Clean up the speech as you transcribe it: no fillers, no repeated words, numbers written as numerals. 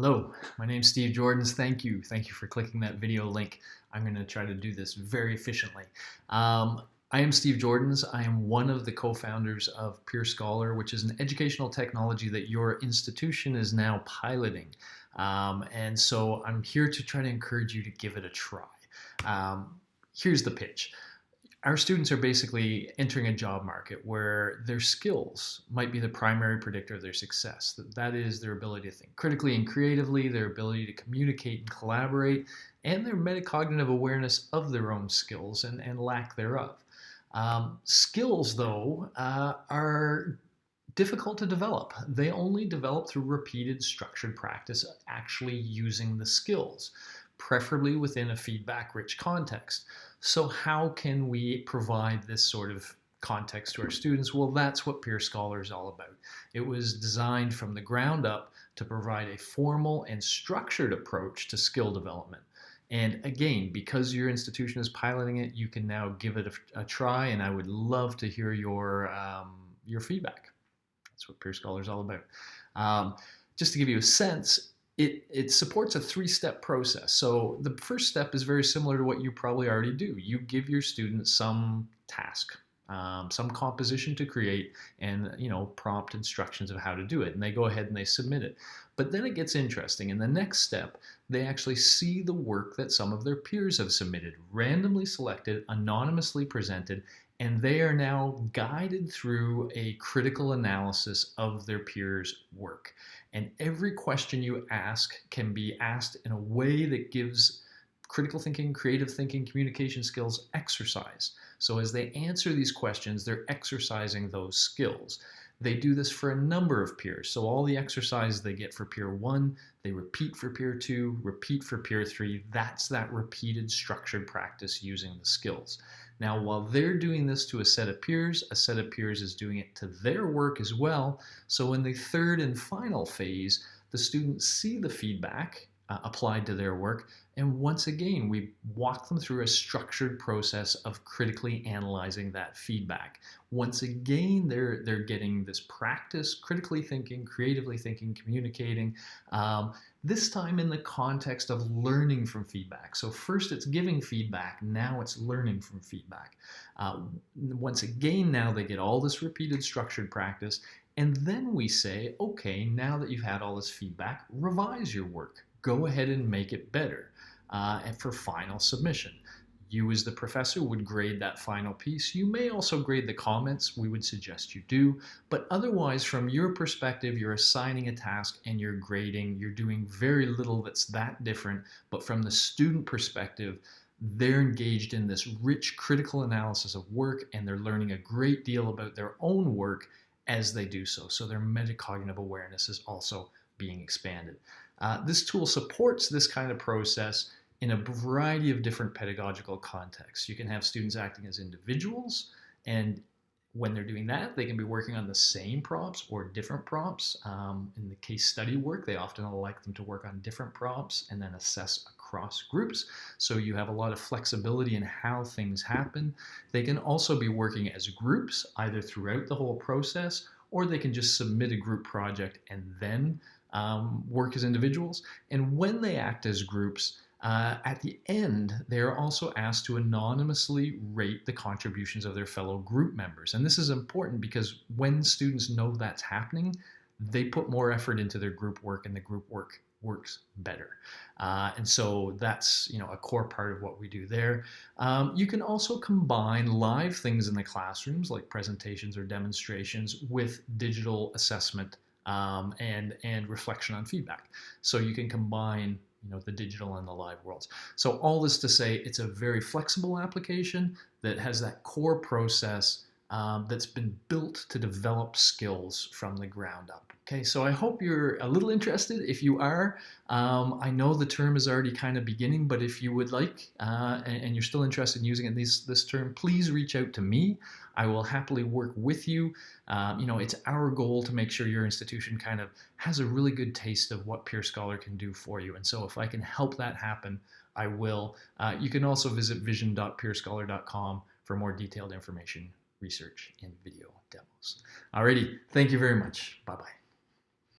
Hello, my name's Steve Jordans. Thank you. Thank you for clicking that video link. I'm going to try to do this very efficiently. I am Steve Jordans. I am one of the co-founders of peerScholar, which is an educational technology that your institution is now piloting. And so I'm here to try to encourage you to give it a try. Here's the pitch. Our students are basically entering a job market where their skills might be the primary predictor of their success. That is their ability to think critically and creatively, their ability to communicate and collaborate, and their metacognitive awareness of their own skills and lack thereof. Skills, though, are difficult to develop. They only develop through repeated structured practice actually using the skills, preferably within a feedback-rich context. So how can we provide this sort of context to our students? Well, that's what peerScholar is all about. It was designed from the ground up to provide a formal and structured approach to skill development. And again, because your institution is piloting it, you can now give it a try, and I would love to hear your feedback. That's what peerScholar is all about. Just to give you a sense, it supports a three-step process. So the first step is very similar to what you probably already do. You give your students some task, some composition to create, and prompt instructions of how to do it, and they go ahead and they submit it. But then it gets interesting. In the next step, they actually see the work that some of their peers have submitted, randomly selected, anonymously presented, and they are now guided through a critical analysis of their peers' work. And every question you ask can be asked in a way that gives critical thinking, creative thinking, communication skills exercise. So as they answer these questions, they're exercising those skills. They do this for a number of peers. So all the exercises they get for peer 1, they repeat for peer 2, repeat for peer 3. That's that repeated structured practice using the skills. Now, while they're doing this to a set of peers is doing it to their work as well. So in the third and final phase, the students see the feedback applied to their work. And once again, we walk them through a structured process of critically analyzing that feedback. Once again, they're getting this practice, critically thinking, creatively thinking, communicating, this time in the context of learning from feedback. So first it's giving feedback, now it's learning from feedback. Once again, now they get all this repeated structured practice, and then we say, okay, now that you've had all this feedback, revise your work. Go ahead and make it better and for final submission. You as the professor would grade that final piece. You may also grade the comments. We would suggest you do. But otherwise, from your perspective, you're assigning a task and you're grading. You're doing very little that's that different. But from the student perspective, they're engaged in this rich critical analysis of work, and they're learning a great deal about their own work as they do so. So their metacognitive awareness is also being expanded. This tool supports this kind of process in a variety of different pedagogical contexts. You can have students acting as individuals, and when they're doing that, they can be working on the same prompts or different prompts. In the case study work, they often like them to work on different prompts and then assess across groups. So you have a lot of flexibility in how things happen. They can also be working as groups, either throughout the whole process, or they can just submit a group project and then work as individuals. And when they act as groups, at the end, they are also asked to anonymously rate the contributions of their fellow group members. And this is important because when students know that's happening, they put more effort into their group work, and the group work works better. And so that's a core part of what we do there. You can also combine live things in the classrooms like presentations or demonstrations with digital assessment and reflection on feedback. So you can combine the digital and the live worlds. So all this to say, it's a very flexible application that has that core process that's been built to develop skills from the ground up. Okay, so I hope you're a little interested. If you are, I know the term is already kind of beginning, but if you would like and you're still interested in using it, this term, please reach out to me. I will happily work with you. It's our goal to make sure your institution kind of has a really good taste of what peerScholar can do for you. And so if I can help that happen, I will. You can also visit vision.peerscholar.com for more detailed information, research, and video demos. Alrighty, thank you very much. Bye-bye.